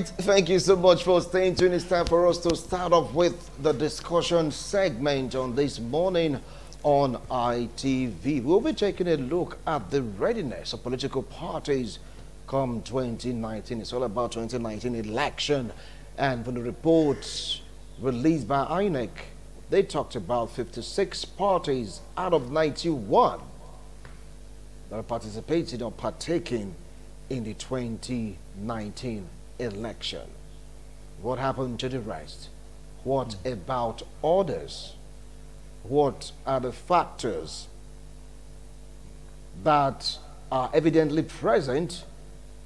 right, thank you so much for staying tuned. It's time for us to start off with the discussion segment on this morning on ITV. We'll be taking a look at the readiness of political parties come 2019. It's all about 2019 election. And from the reports released by INEC, they talked about 56 parties out of 91 that are participating or partaking in the 2019 election. What happened to the rest? What about others? What are the factors that are evidently present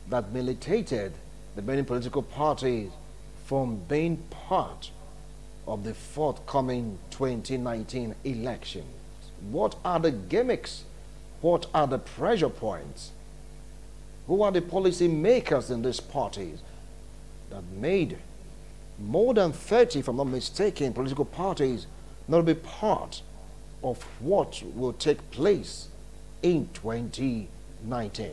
that militated the many political parties from being part of the forthcoming 2019 election? What are the gimmicks? What are the pressure points? Who are the policy makers in these parties that made more than 30, if I'm not mistaken, political parties not be part of what will take place in 2019?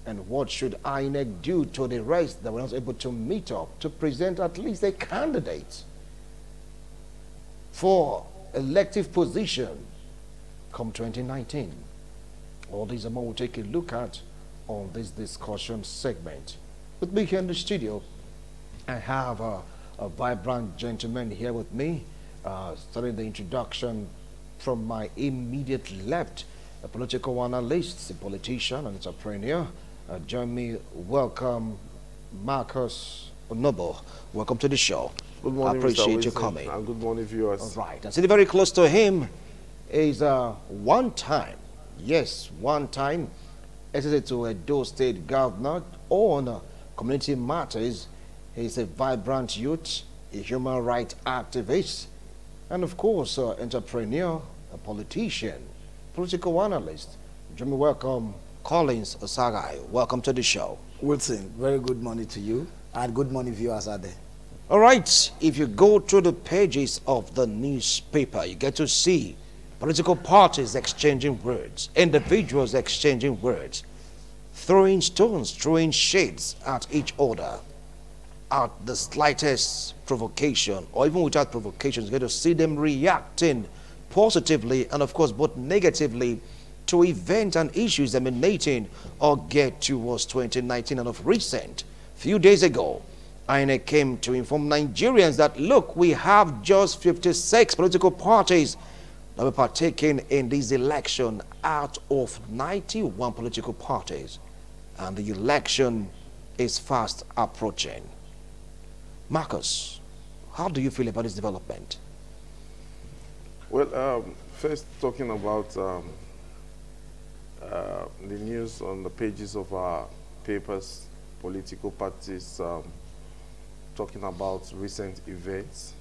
And what should INEC do to the rest that were not able to meet up to present at least a candidate for elective position come 2019? All these and more we'll take a look at on this discussion segment. With me here in the studio, I have a vibrant gentleman here with me, starting the introduction from my immediate left, a political analyst, a politician, and entrepreneur. Join me, welcome Marcus Onobo. Welcome to the show. Good morning, I appreciate Mr. you Wilson, coming. and good morning, viewers. All right, and sitting very close to him is one-time SSA to Edo State Governor on community matters. He's a vibrant youth, a human rights activist, and of course, entrepreneur, a politician, political analyst. Join me, welcome Collins Osagai. Welcome to the show. Wilson, very good morning to you, and good morning, viewers out there. All right, if you go through the pages of the newspaper, you get to see political parties exchanging words, individuals exchanging words, throwing stones, throwing shades at each other, at the slightest provocation, or even without provocation. You get to see them reacting positively and, of course, both negatively to events and issues emanating or get towards 2019. And of recent, few days ago, INEC came to inform Nigerians that, look, we have just 56 political parties that will partaking in this election out of 91 political parties. And the election is fast approaching. Marcus, how do you feel about this development? Well, first talking about the news on the pages of our papers, political parties talking about recent events.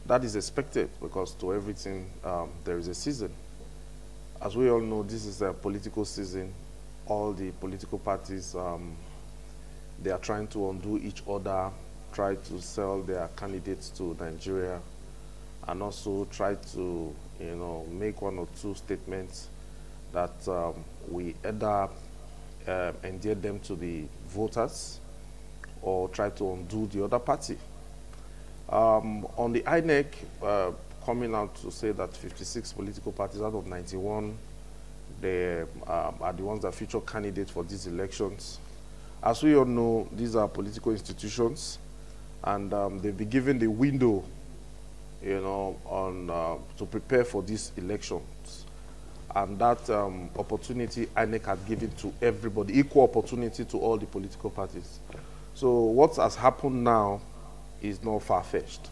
That is expected because to everything there is a season. As we all know, this is a political season. All the political parties, they are trying to undo each other, try to sell their candidates to Nigeria, and also try to, make one or two statements that we either endear them to the voters or try to undo the other party. On the INEC coming out to say that 56 political parties out of 91, they are the ones that feature candidates for these elections. As we all know, these are political institutions, and they've been given the window, to prepare for these elections. And that opportunity INEC had given to everybody, equal opportunity to all the political parties. So what has happened now is not far-fetched.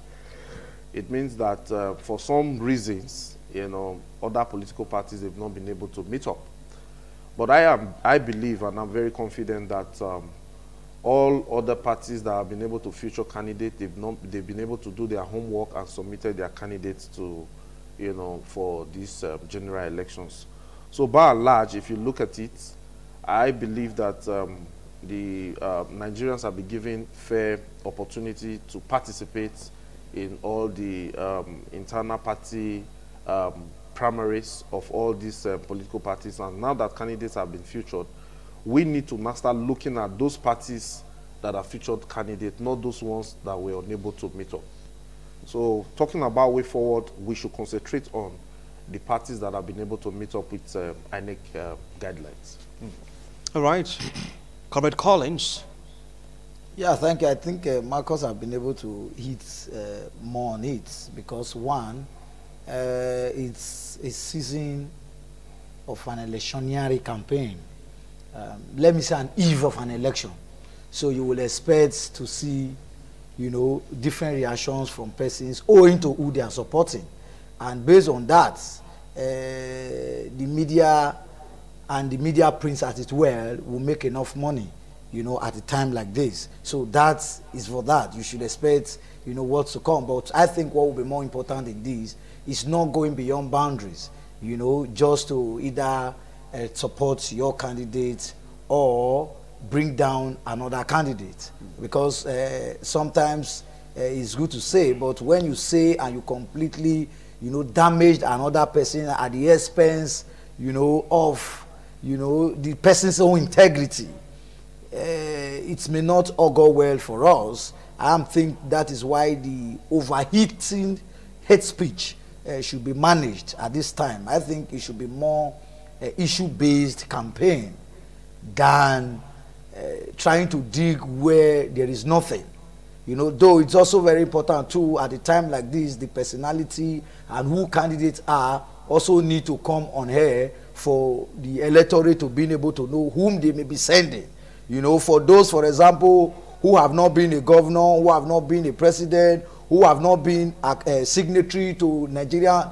It means that for some reasons, other political parties have not been able to meet up. But I believe, and I'm very confident that all other parties that have been able to feature candidates, they've been able to do their homework and submitted their candidates to, for these general elections. So by and large, if you look at it, I believe that the Nigerians have been given fair opportunity to participate in all the internal party primaries of all these political parties. And now that candidates have been featured, we need to now start looking at those parties that are featured candidates, not those ones that were unable to meet up. So talking about way forward, we should concentrate on the parties that have been able to meet up with INEC guidelines. All right. Comrade Collins. Yeah, thank you. I think Marcus have been able to hit more on it because one, it's a season of an electioneering campaign. Let me say an eve of an election. So you will expect to see, you know, different reactions from persons owing to who they are supporting. And based on that, the media and the media prints as it well will make enough money, you know, at a time like this. So that is for that. You should expect, you know, what's to come. But I think what will be more important in this is not going beyond boundaries, you know, just to either support your candidate or bring down another candidate. Because sometimes it's good to say, but when you say and you completely, you know, damaged another person at the expense, you know, of, you know, the person's own integrity, it may not augur well for us. I think that is why the overheating hate speech should be managed at this time. I think it should be more issue-based campaign than trying to dig where there is nothing. You know, though it's also very important too, at a time like this, the personality and who candidates are also need to come on air for the electorate to be able to know whom they may be sending. You know, for those, for example, who have not been a governor, who have not been a president, who have not been a signatory to Nigerian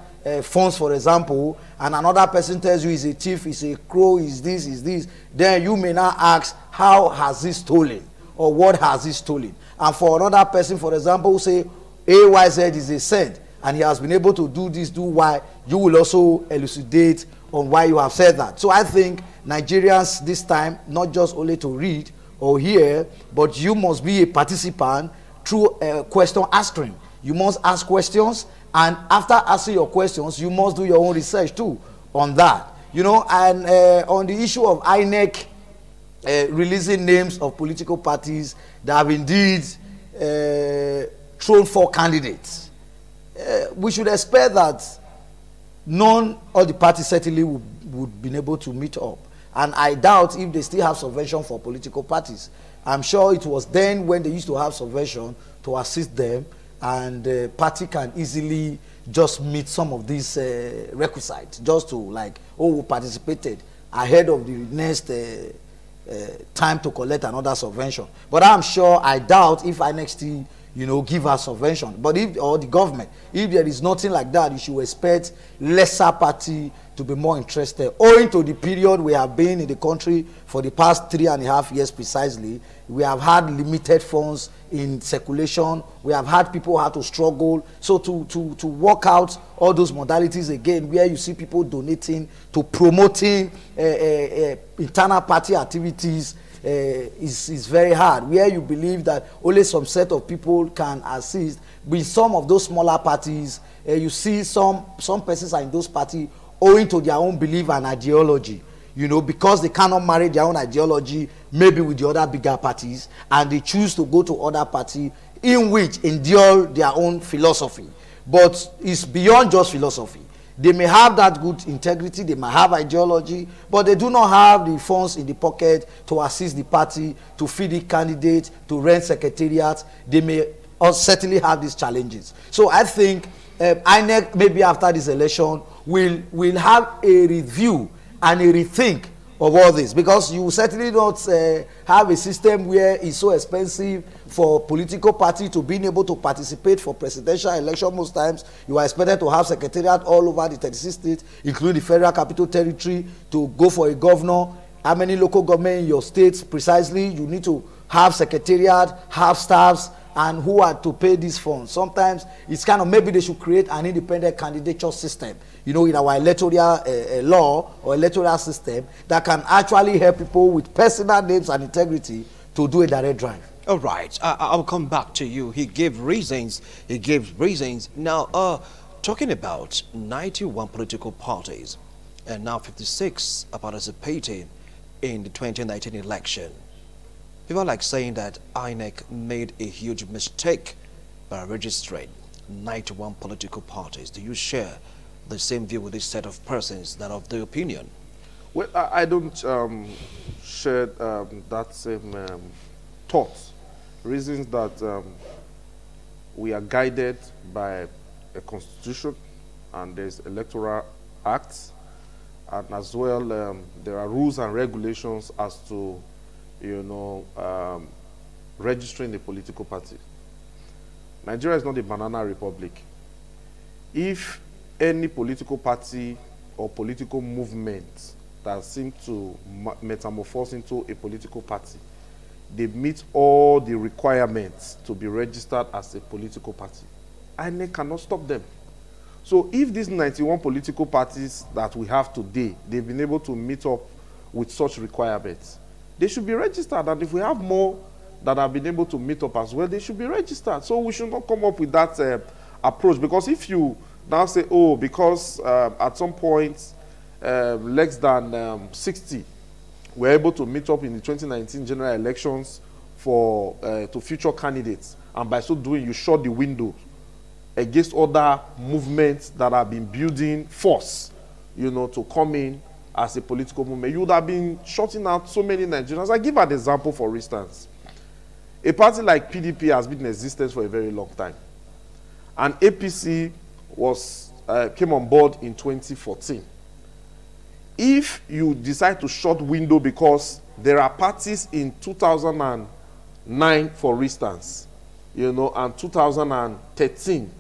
funds, for example, and another person tells you he's a thief, he's a crow, is this, then you may not ask, how has he stolen? Or what has he stolen? And for another person, for example, who say AYZ is a saint, and he has been able to do this, do Y, you will also elucidate on why you have said that. So I think Nigerians this time, not just only to read or hear, but you must be a participant through question answering. You must ask questions, and after asking your questions, you must do your own research too on that. You know, and on the issue of INEC releasing names of political parties that have indeed thrown for candidates, we should expect that none of the parties certainly would be able to meet up. And I doubt if they still have subvention for political parties. I'm sure it was then when they used to have subvention to assist them, and the party can easily just meet some of these requisites, just to like, oh, we participated ahead of the next time to collect another subvention. But I'm sure, I doubt if INEC still, you know, give us subvention. But if, or the government, if there is nothing like that, you should expect lesser party to be more interested. Owing to the period we have been in the country for the past 3.5 years precisely, we have had limited funds in circulation. We have had people have to struggle. So to work out all those modalities again, where you see people donating to promoting internal party activities, is very hard. Where you believe that only some set of people can assist. With some of those smaller parties, you see some persons are in those parties owing to their own belief and ideology, you know, because they cannot marry their own ideology maybe with the other bigger parties, and they choose to go to other party in which endure their own philosophy. But it's beyond just philosophy. They may have that good integrity, they may have ideology, but they do not have the funds in the pocket to assist the party, to feed the candidate, to rent secretariats. They may certainly have these challenges. So I think INEC, maybe after this election, will have a review and a rethink of all this, because you certainly not have a system where it's so expensive for political party to being able to participate for presidential election. Most times you are expected to have secretariat all over the 36 states, including the Federal Capital Territory, to go for a governor. How many local government in your states precisely? You need to have secretariat, have staffs, and who are to pay these funds. Sometimes it's kind of, maybe they should create an independent candidature system, you know, in our electoral law or electoral system, that can actually help people with personal names and integrity to do a direct drive. All right, I'll come back to you. He gave reasons. Now, talking about 91 political parties and now 56 are participating in the 2019 election. People like saying that INEC made a huge mistake by registering 91 political parties. Do you share the same view with this set of persons that of the opinion? Well, I don't share that same thought. Reasons that we are guided by a constitution, and there's electoral acts, and as well there are rules and regulations as to, you know, registering a political party. Nigeria is not a banana republic. If any political party or political movement that seem to metamorphose into a political party, they meet all the requirements to be registered as a political party, INEC cannot stop them. So if these 91 political parties that we have today, they've been able to meet up with such requirements, they should be registered. And if we have more that have been able to meet up as well, they should be registered. So we should not come up with that approach. Because if you now say, oh, because at some point less than 60 were able to meet up in the 2019 general elections for to future candidates, and by so doing you shut the window against other movements that have been building force, you know, to come in as a political movement, you would have been shutting out so many Nigerians. I give an example, for instance. A party like PDP has been in existence for a very long time, and APC was came on board in 2014. If you decide to shut window because there are parties in 2009, for instance, you know, and 2013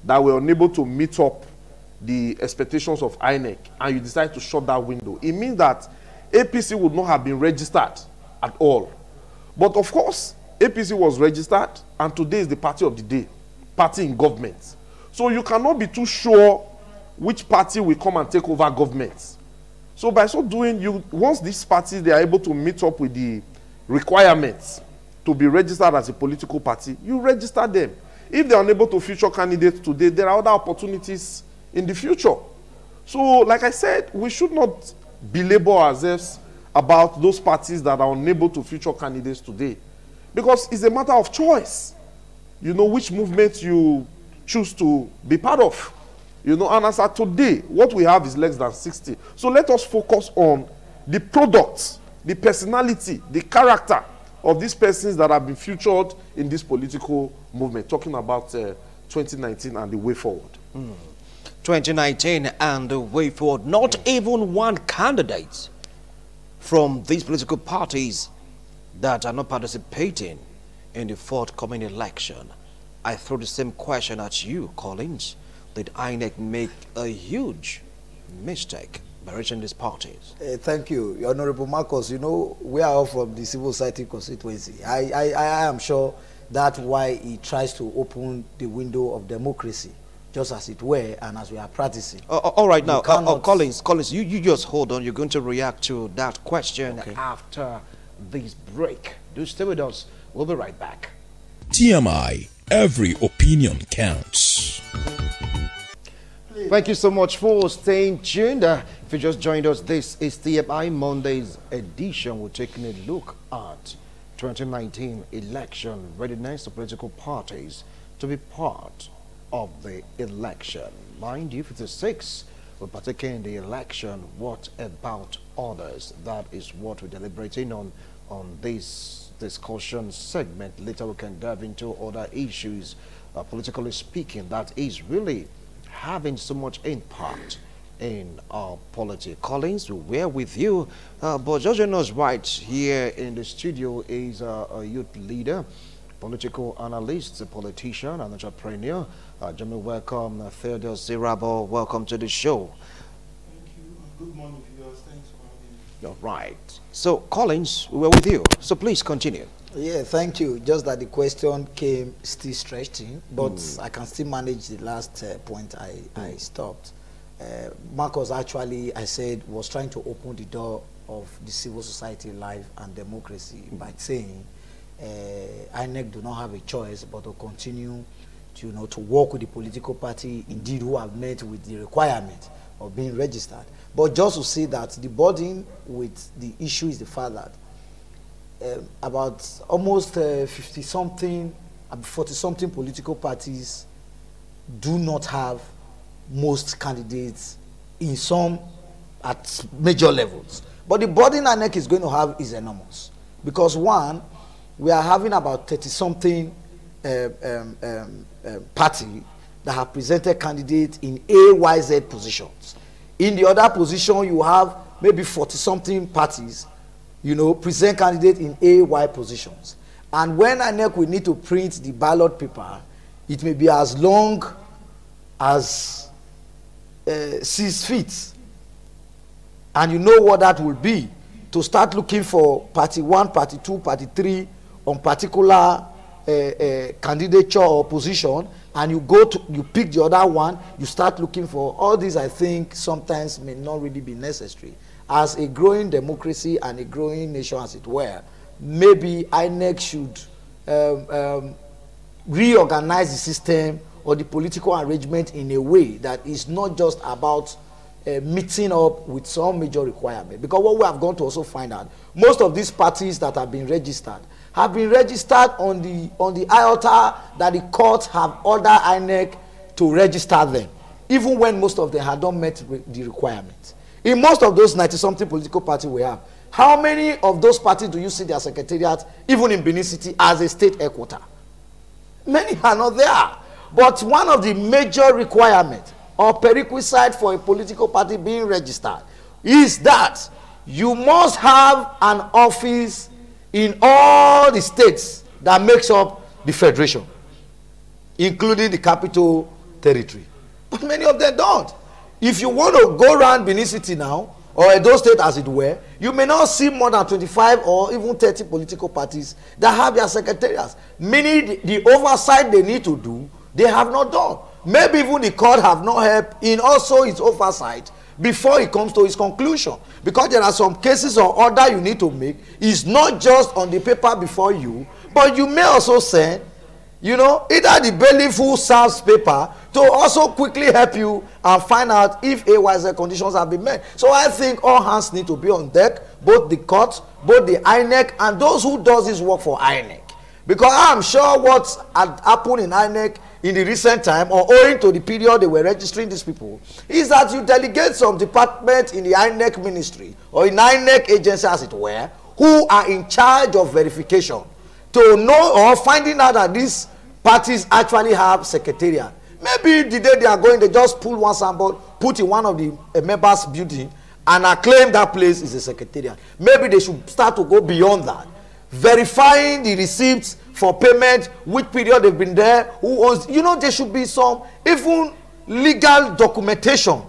that were unable to meet up the expectations of INEC, and you decide to shut that window, it means that APC would not have been registered at all. But of course, APC was registered, and today is the party of the day, party in government. So you cannot be too sure which party will come and take over government. So by so doing, once these parties, they are able to meet up with the requirements to be registered as a political party, you register them. If they are unable to feature candidates today, there are other opportunities in the future. So like I said, we should not belabor ourselves about those parties that are unable to feature candidates today, because it's a matter of choice. You know which movement you choose to be part of. You know, and as of today, what we have is less than 60. So let us focus on the product, the personality, the character of these persons that have been featured in this political movement, talking about 2019 and the way forward. 2019 and the way forward. Not even one candidate from these political parties that are not participating in the forthcoming election. I throw the same question at you, Collins. Did INEC make a huge mistake by reaching these parties? Thank you, Honorable Marcus. You know, we are all from the civil society constituency. I am sure that's why he tries to open the window of democracy, just as it were, and as we are practicing. All right, now, Collins, you just hold on. You're going to react to that question after this break. Do stay with us. We'll be right back. TMI, every opinion counts. Thank you so much for staying tuned. If you just joined us, this is TMI Monday's edition. We're taking a look at 2019 election readiness of political parties to be part of the election. Mind you, 56 will partake in the election. What about others? That is what we're deliberating on this discussion segment. Later we can dive into other issues, politically speaking, that is really having so much impact in our politics. Collins, we're with you, but just joining us right here in the studio is a youth leader, political analyst, a politician, an entrepreneur. Gentlemen, welcome, Theodore Zirabo. Welcome to the show. Thank you. Good morning, viewers. Thanks for having me. All right. So, Collins, we're with you. So please continue. Yeah, thank you. Just that the question came still stretching, but I can still manage the last point I stopped. Marcus actually, I said, was trying to open the door of the civil society life and democracy by saying INEC do not have a choice but to continue to, to work with the political party, indeed, who have met with the requirement of being registered. But just to say that the burden with the issue is the fact that about almost 50-something, 40-something political parties do not have most candidates in some at major levels. But the burden INEC is going to have is enormous. Because one, we are having about 30-something party that have presented candidates in AYZ positions. In the other position, you have maybe 40-something parties, you know, present candidates in AY positions. And when INEC will need to print the ballot paper, it may be as long as 6 feet. And you know what that will be, to start looking for party 1, party 2, party 3 on particular candidature or position, and you go to, you pick the other one, you start looking for all these. I think sometimes may not really be necessary. As a growing democracy and a growing nation, as it were, maybe INEC should reorganize the system or the political arrangement in a way that is not just about meeting up with some major requirement. Because what we have gone to also find out, most of these parties that have been registered on the iota that the courts have ordered INEC to register them, even when most of them had not met the requirements. In most of those 90-something political parties we have, how many of those parties do you see their secretariat, even in Benin City, as a state headquarter? Many are not there. But one of the major requirements or prerequisite for a political party being registered is that you must have an office in all the states that makes up the federation, including the capital territory. But many of them don't. If you want to go around Benin City now, or Edo State as it were, you may not see more than 25 or even 30 political parties that have their secretariats. Meaning the oversight they need to do, they have not done. Maybe even the court have not helped in also its oversight before it comes to its conclusion. Because there are some cases or order you need to make. It's not just on the paper before you, but you may also send, you know, either the bailiff who serves paper to also quickly help you and find out if AYZ conditions have been met. So I think all hands need to be on deck, both the court, both the INEC, and those who does this work for INEC. Because I'm sure what had happened in INEC in the recent time, or owing to the period they were registering these people, is that you delegate some department in the INEC ministry or in INEC agency as it were, who are in charge of verification to know or finding out that these parties actually have secretariat. Maybe the day they are going, they just pull one sample, put in one of the members' building, and claim that place is a secretariat. Maybe they should start to go beyond that, verifying the receipts for payment, which period they've been there, who owns. You know, there should be some even legal documentation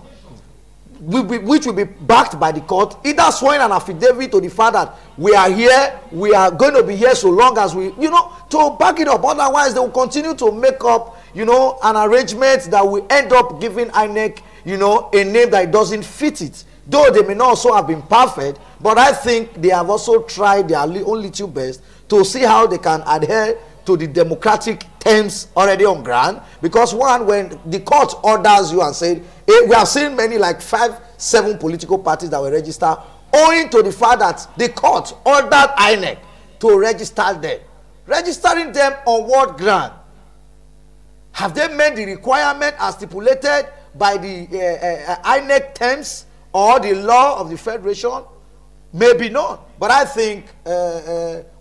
which will be backed by the court, either swearing an affidavit to the fact that we are here, we are going to be here so long as we, you know, to back it up. Otherwise, they will continue to make up, you know, an arrangement that will end up giving INEC, you know, a name that doesn't fit it. Though they may not also have been perfect, but I think they have also tried their own little best to see how they can adhere to the democratic terms already on ground. Because one, when the court orders you and said, hey, we have seen many, like 5, 7 political parties that were registered, owing to the fact that the court ordered INEC to register them. Registering them on what ground? Have they met the requirement as stipulated by the INEC terms or the law of the federation? Maybe not. But I think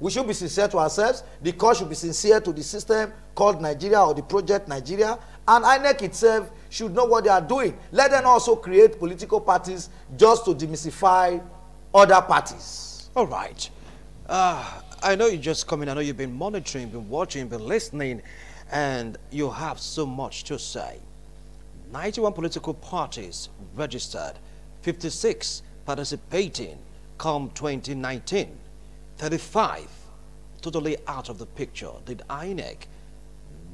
we should be sincere to ourselves. The court should be sincere to the system called Nigeria or the project Nigeria. And INEC itself should know what they are doing. Let them also create political parties just to demystify other parties. All right. I know you're just coming. I know you've been monitoring, been watching, been listening, and you have so much to say. 91 political parties registered, 56 participating come 2019, 35 totally out of the picture. Did INEC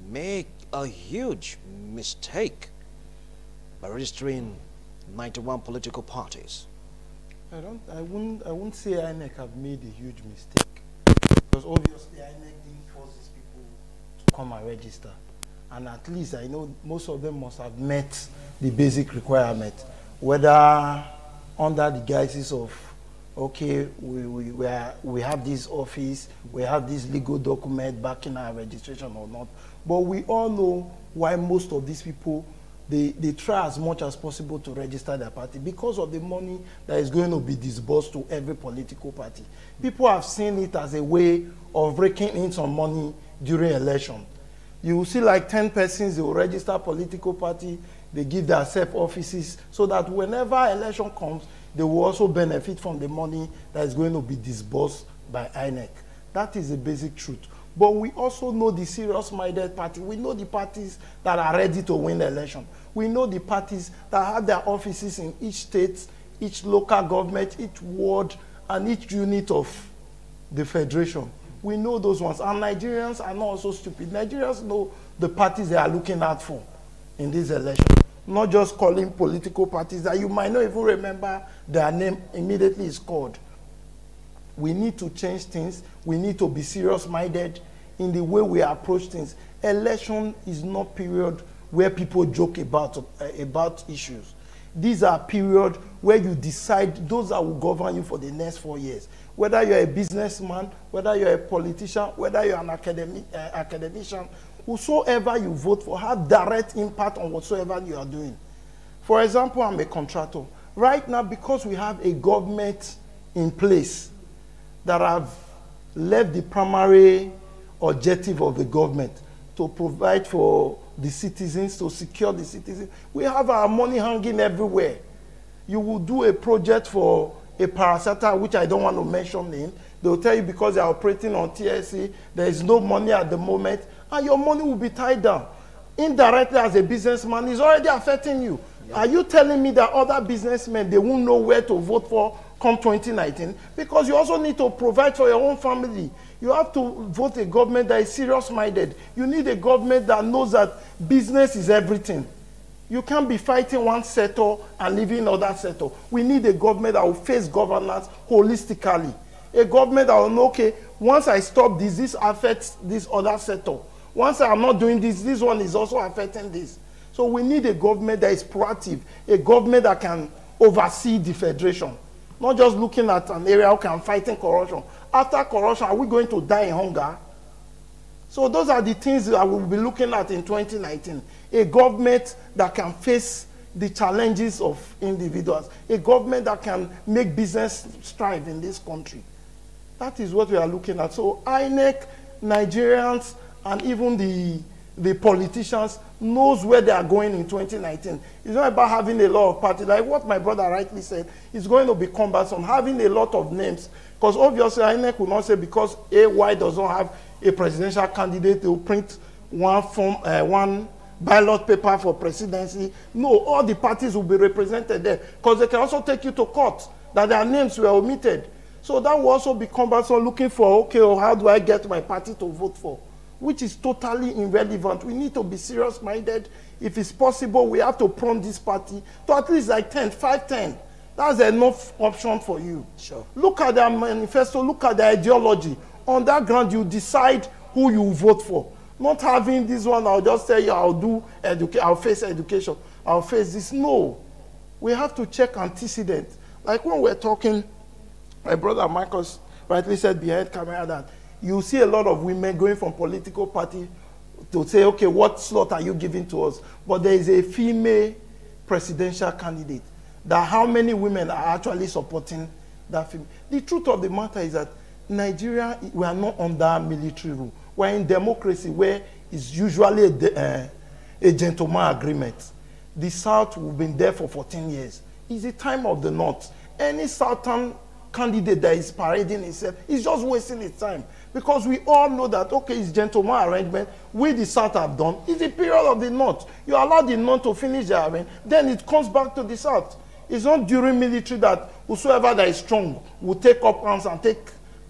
make a huge mistake by registering 91 political parties? I wouldn't say INEC have made a huge mistake, because obviously INEC didn't force these people to come and register, and at least I know most of them must have met the basic requirement, whether under the guises of okay, we have this office, we have this legal document backing our registration or not. But we all know why most of these people, they try as much as possible to register their party because of the money that is going to be disbursed to every political party. People have seen it as a way of raking in some money during election. You will see like 10 persons, they will register political party, they give themselves offices so that whenever election comes, they will also benefit from the money that is going to be disbursed by INEC. That is the basic truth. But we also know the serious-minded party. We know the parties that are ready to win the election. We know the parties that have their offices in each state, each local government, each ward, and each unit of the federation. We know those ones. And Nigerians are not also stupid. Nigerians know the parties they are looking out for in this election. Not just calling political parties that you might not even remember their name immediately is called. We need to change things. We need to be serious-minded in the way we approach things. Election is not period where people joke about issues. These are periods where you decide those that will govern you for the next 4 years. Whether you're a businessman, whether you're a politician, whether you're an academician, whosoever you vote for have direct impact on whatsoever you are doing. For example, I'm a contractor. Right now, because we have a government in place that have left the primary objective of the government to provide for the citizens, to secure the citizens, we have our money hanging everywhere. You will do a project for a parastatal, which I don't want to mention name. They will tell you because they are operating on TSC, there is no money at the moment, and your money will be tied down. Indirectly, as a businessman, it's already affecting you. Yeah. Are you telling me that other businessmen, they won't know where to vote for come 2019? Because you also need to provide for your own family. You have to vote a government that is serious-minded. You need a government that knows that business is everything. You can't be fighting one sector and leaving other sector. We need a government that will face governance holistically. A government that will know, okay, once I stop this, this affects this other sector. Once I'm not doing this, this one is also affecting this. So we need a government that is proactive, a government that can oversee the federation. Not just looking at an area who can fighting corruption. After corruption, are we going to die in hunger? So those are the things that we'll be looking at in 2019. A government that can face the challenges of individuals. A government that can make business strive in this country. That is what we are looking at. So INEC, Nigerians, and even the politicians knows where they are going in 2019. It's not about having a lot of parties. Like what my brother rightly said, it's going to be cumbersome, having a lot of names. Because obviously INEC will not say because AY does not have a presidential candidate, they will print one form, one ballot paper for presidency. No, all the parties will be represented there. Because they can also take you to court that their names were omitted. So that will also be cumbersome, looking for, okay, well, how do I get my party to vote for? Which is totally irrelevant. We need to be serious-minded. If it's possible, we have to prompt this party to at least like 10, 5, 10. That's enough option for you. Sure. Look at their manifesto, look at their ideology. On that ground, you decide who you vote for. Not having this one, I'll just tell you, I'll face education, I'll face this. No. We have to check antecedents. Like when we're talking, my brother Marcus rightly said behind camera that you see a lot of women going from political party to say, okay, what slot are you giving to us? But there is a female presidential candidate. That how many women are actually supporting that female? The truth of the matter is that Nigeria, we are not under military rule. We're in democracy where it's usually a gentleman agreement. The South will be there for 14 years. It's the time of the North. Any Southern candidate that is parading himself is just wasting his time. Because we all know that, okay, it's gentleman arrangement. We, the South, have done. It's the period of the North. You allow the North to finish their arrangement, then it comes back to the South. It's not during military that whosoever that is strong will take up arms and take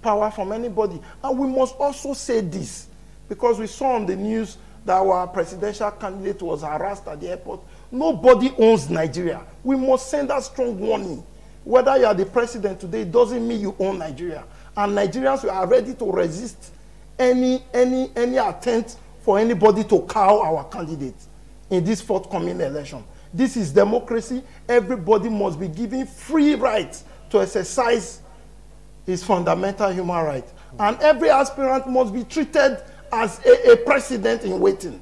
power from anybody. And we must also say this, because we saw on the news that our presidential candidate was harassed at the airport. Nobody owns Nigeria. We must send that strong warning. Whether you are the president today, it doesn't mean you own Nigeria. And Nigerians are ready to resist any attempt for anybody to cow our candidate in this forthcoming election. This is democracy. Everybody must be given free rights to exercise is fundamental human right. And every aspirant must be treated as a president in waiting.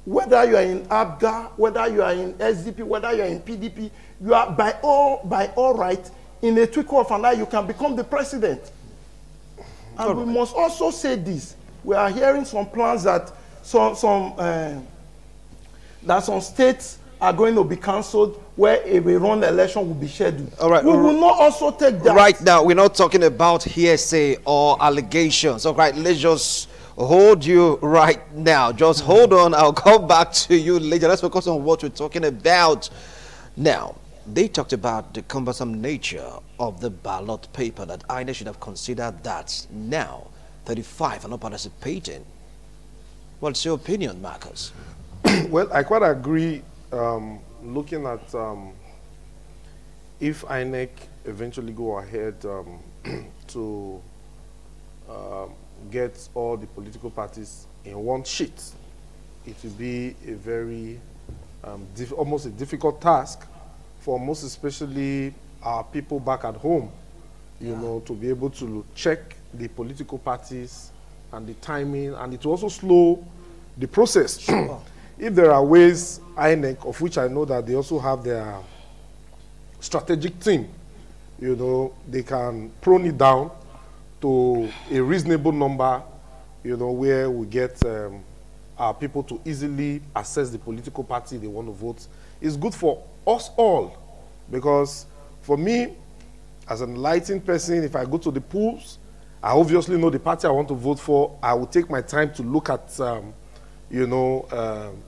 Whether you are in ABGA, whether you are in SDP, whether you are in PDP, you are by all right, in a twinkle of an eye, you can become the president. And we must also say this. We are hearing some plans that some states are going to be cancelled where a rerun election will be scheduled. All right. We will not also take that. Right now, we're not talking about hearsay or allegations. All right, let's just hold you right now. Just hold on. I'll come back to you later. Let's focus on what we're talking about now. They talked about the cumbersome nature of the ballot paper, that INEC should have considered that. Now, 35 are not participating. What's your opinion, Marcus? Well, I quite agree. Looking at if INEC eventually go ahead to get all the political parties in one sheet, it will be a very almost a difficult task for most especially our people back at home, you know, to be able to check the political parties and the timing, and it will also slow the process. Sure. If there are ways, INEC, of which I know that they also have their strategic team, you know, they can prune it down to a reasonable number, you know, where we get our people to easily assess the political party they want to vote. It's good for us all, because for me, as an enlightened person, if I go to the polls, I obviously know the party I want to vote for. I will take my time to look at you know,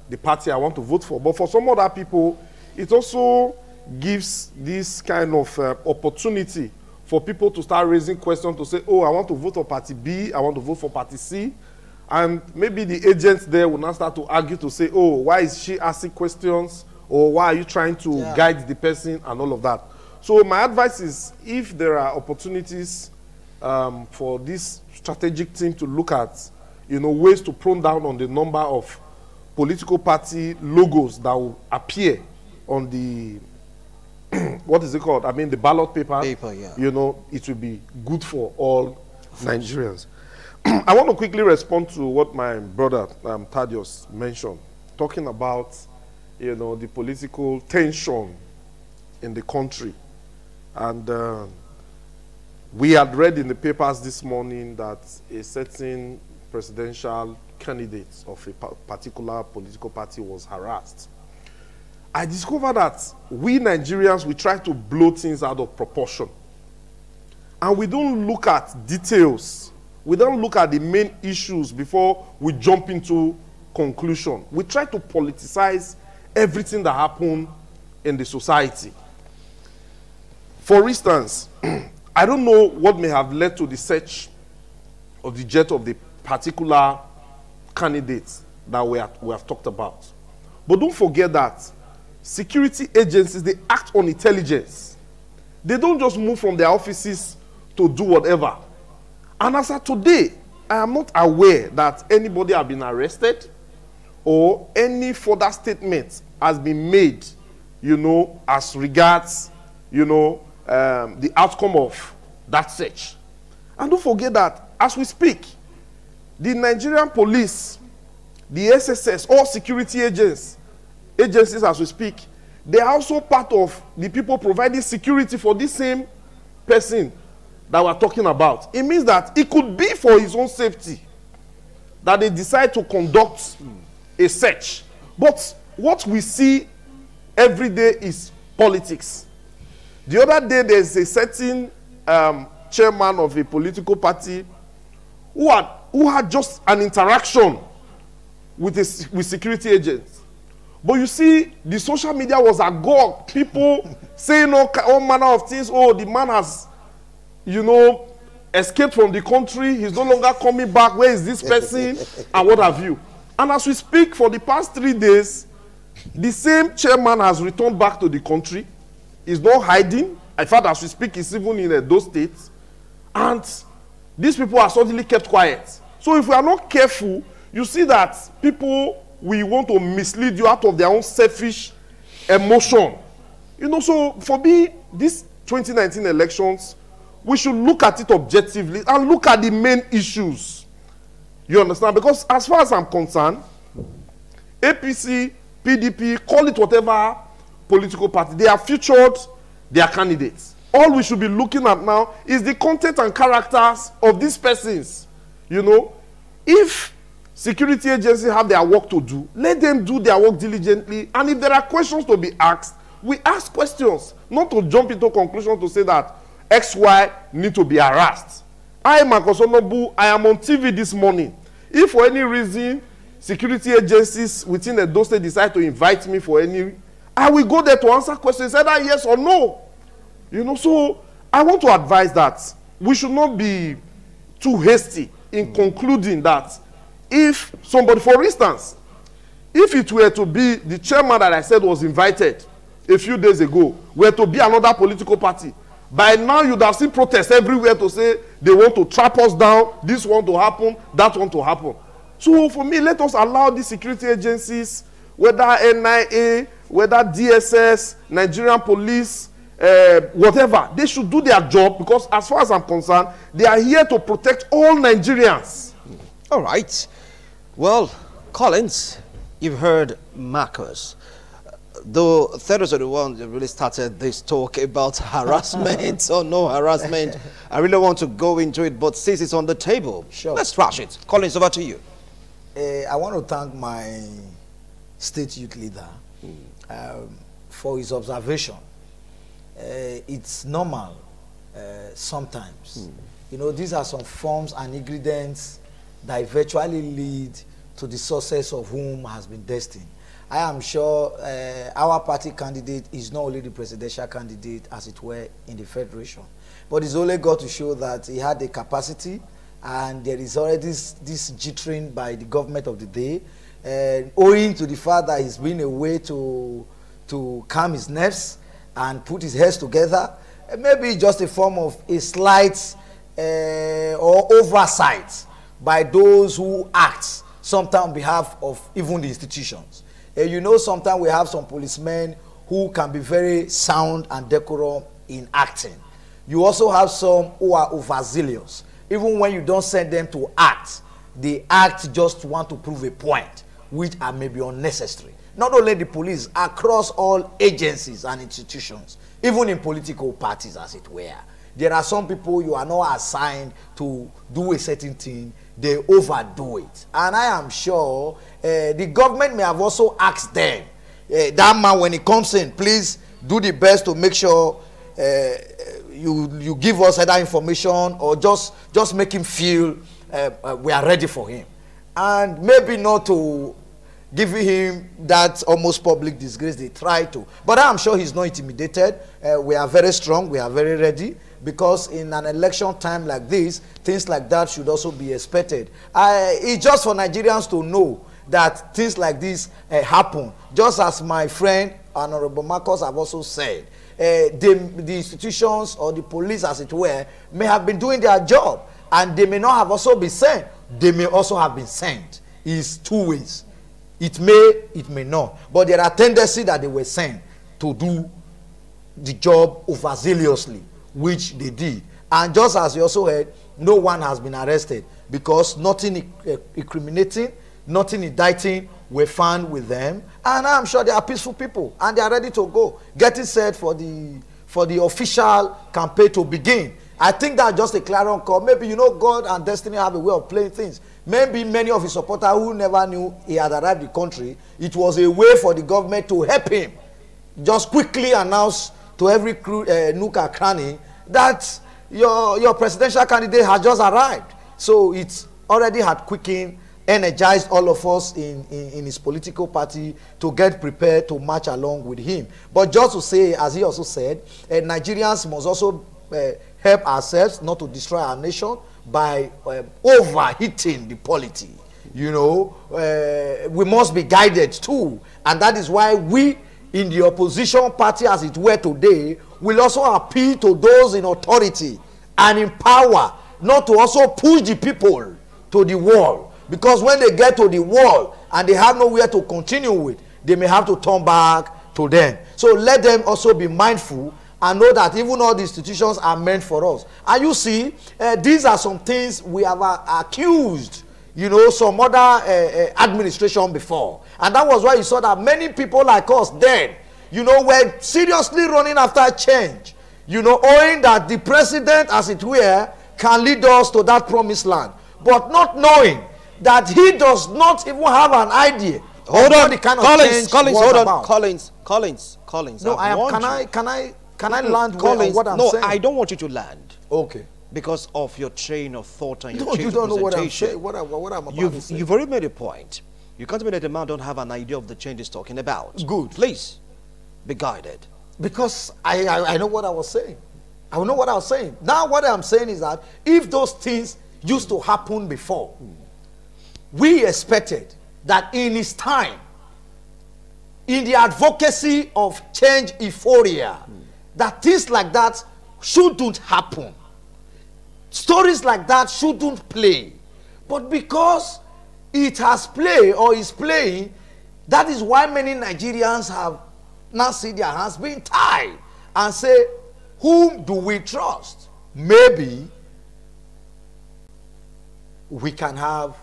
the party I want to vote for. But for some other people, it also gives this kind of opportunity for people to start raising questions to say, oh, I want to vote for party B, I want to vote for party C. And maybe the agents there will now start to argue to say, oh, why is she asking questions? Or why are you trying to guide the person and all of that? So my advice is, if there are opportunities for this strategic team to look at, you know, ways to prune down on the number of political party logos that will appear on the, what is it called? I mean, the ballot paper. Yeah. You know, it will be good for all Nigerians. I want to quickly respond to what my brother Thaddeus mentioned, talking about, you know, the political tension in the country. And we had read in the papers this morning that a certain presidential candidate of a particular political party was harassed. I discovered that we Nigerians, we try to blow things out of proportion. And we don't look at details. We don't look at the main issues before we jump into conclusion. We try to politicize everything that happened in the society. For instance, I don't know what may have led to the search of the jet of the particular candidates that we have talked about. But don't forget that security agencies, they act on intelligence. They don't just move from their offices to do whatever. And as of today, I am not aware that anybody has been arrested or any further statement has been made, you know, as regards, you know, the outcome of that search. And don't forget that as we speak, the Nigerian police, the SSS, all security agencies as we speak, they are also part of the people providing security for this same person that we're talking about. It means that it could be for his own safety that they decide to conduct a search. But what we see every day is politics. The other day, there's a certain chairman of a political party who had just an interaction with security agents. But you see, the social media was agog. People saying all manner of things. Oh, the man has, you know, escaped from the country. He's no longer coming back. Where is this person? And what have you? And as we speak, for the past 3 days, the same chairman has returned back to the country. He's not hiding. In fact, as we speak, he's even in those states. And these people are suddenly kept quiet. So if we are not careful, you see that people will want to mislead you out of their own selfish emotion. You know, so for me, these 2019 elections we should look at it objectively and look at the main issues. You understand? Because as far as I'm concerned, APC, PDP, call it whatever political party, they have featured their candidates. All we should be looking at now is the content and characters of these persons. You know, if security agencies have their work to do, let them do their work diligently. And if there are questions to be asked, we ask questions, not to jump into conclusions to say that XY need to be harassed. I am Makosonobu. I am on TV this morning. If for any reason security agencies within Edo State decide to invite me for any, I will go there to answer questions, either yes or no. You know, so I want to advise that we should not be too hasty in concluding that if somebody, for instance, if it were to be the chairman that I said was invited a few days ago, were to be another political party, by now you'd have seen protests everywhere to say they want to trap us down, this want to happen, that want to happen. So for me, let us allow the security agencies, whether NIA, whether DSS, Nigerian police, whatever, they should do their job, because as far as I'm concerned, they are here to protect all Nigerians. All right. Well, Collins, you've heard Marcus. Though Theros are the one that really started this talk about harassment or no harassment, I really want to go into it, but since it's on the table, sure, let's trash it. Collins, over to you. I want to thank my state youth leader for his observation. It's normal sometimes. You know, these are some forms and ingredients that eventually lead to the success of whom has been destined. I am sure our party candidate is not only the presidential candidate, as it were, in the federation, but it's only got to show that he had the capacity, and there is already this jittering by the government of the day, owing to the fact that he's been a way to calm his nerves and put his heads together. Maybe just a form of a slight or oversight by those who act sometimes on behalf of even the institutions. You know, sometimes we have some policemen who can be very sound and decorum in acting. You also have some who are overzealous. Even when you don't send them to act, they act just to want to prove a point, which are maybe unnecessary. Not only the police, across all agencies and institutions, even in political parties, as it were. There are some people you are not assigned to do a certain thing, they overdo it. And I am sure the government may have also asked them, that man, when he comes in, please do the best to make sure you give us either information or just make him feel we are ready for him. And maybe not to give him that almost public disgrace they try to. But I'm sure he's not intimidated. We are very strong, we are very ready. Because in an election time like this, things like that should also be expected. It's just for Nigerians to know that things like this happen. Just as my friend, Honorable Marcus, have also said, the institutions or the police, as it were, may have been doing their job. And they may not have also been sent. They may also have been sent. It's two ways. It may not. But there are tendencies that they were sent to do the job overzealously, which they did. And just as you also heard, no one has been arrested because nothing incriminating, nothing indicting were found with them. And I'm sure they are peaceful people and they are ready to go, getting set for the official campaign to begin. I think that's just a clarion call. Maybe, you know, God and destiny have a way of playing things. Maybe many of his supporters who never knew he had arrived in the country, it was a way for the government to help him just quickly announce to every nook and cranny that your presidential candidate has just arrived. So it's already had quickened, energized all of us in his political party to get prepared to march along with him. But just to say, as he also said, Nigerians must also help ourselves not to destroy our nation by overheating the polity. You know, we must be guided too. And that is why we in the opposition party, as it were today, will also appeal to those in authority and in power not to also push the people to the wall. Because when they get to the wall and they have nowhere to continue with, they may have to turn back to them. So let them also be mindful and know that even all the institutions are meant for us. And you see, these are some things we have accused, you know, some other administration before. And that was why you saw that many people like us then, you know, were seriously running after change, you know, owing that the president, as it were, can lead us to that promised land. But not knowing that he does not even have an idea. Hold on, the kind of Collins, hold on, about. Collins. No, can I land on what I'm saying? No, I don't want you to land. Okay. Because of your train of thought and your No, chain you of don't know what I'm presentation. saying. What I'm about to say. You've already made a point. You can't tell me that the man don't have an idea of the change he's talking about. Good. Please, be guided. Because I know what I was saying. I know what I was saying. Now what I'm saying is that if those things used to happen before, we expected that in his time, in the advocacy of change euphoria, that things like that shouldn't happen. Stories like that shouldn't play. But because it has played or is playing, that is why many Nigerians have now seen their hands being tied and say, whom do we trust? Maybe we can have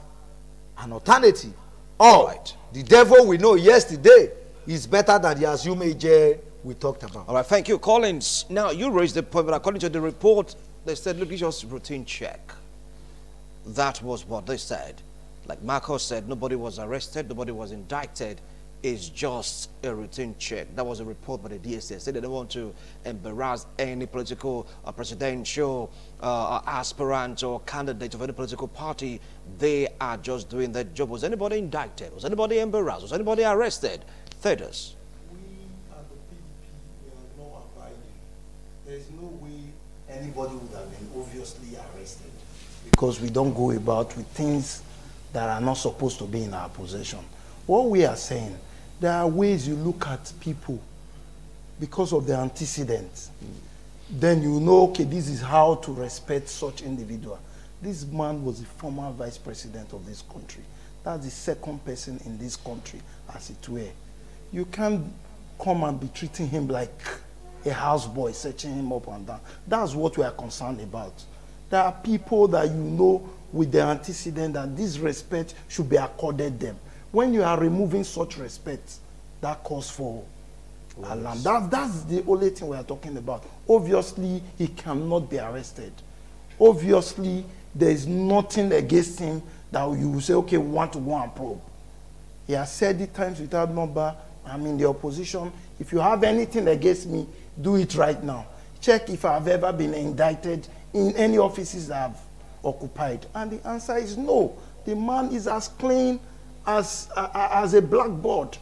an alternative. All right. The devil we know yesterday is better than the assumed AJ we talked about. All right, thank you, Collins. Now, you raised the point, but according to the report, they said, look, it's just routine check. That was what they said. Like Marcos said, nobody was arrested, nobody was indicted. It's just a routine check. That was a report by the DSS. Said they don't want to embarrass any political or presidential aspirant or candidate of any political party. They are just doing their job. Was anybody indicted? Was anybody embarrassed? Was anybody arrested? Theodus. We at the PDP, we are not abiding. There's no way anybody would have been obviously arrested, because we don't go about with things that are not supposed to be in our possession. What we are saying, there are ways you look at people because of the antecedents. Then you know, okay, this is how to respect such individual. This man was the former vice president of this country. That's the second person in this country, as it were. You can't come and be treating him like a houseboy, searching him up and down. That's what we are concerned about. There are people that you know with the antecedent that this respect should be accorded them. When you are removing such respect, that calls for alarm. That's the only thing we are talking about. Obviously, he cannot be arrested. Obviously, there is nothing against him that you will say, okay, we want to go and probe. He has said it times without number. I'm in the opposition. If you have anything against me, do it right now. Check if I've ever been indicted in any offices I've occupied. And the answer is no. The man is as clean as a blackboard.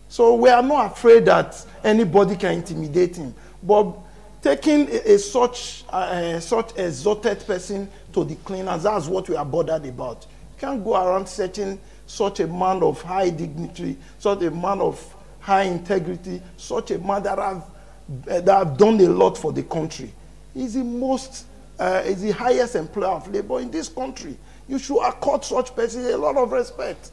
So we are not afraid that anybody can intimidate him. But taking such exalted person to the cleaners, that's what we are bothered about. You can't go around searching such a man of high dignity, such a man of high integrity, such a man that have done a lot for the country. He's the highest employer of labor in this country. You should accord such persons a lot of respect.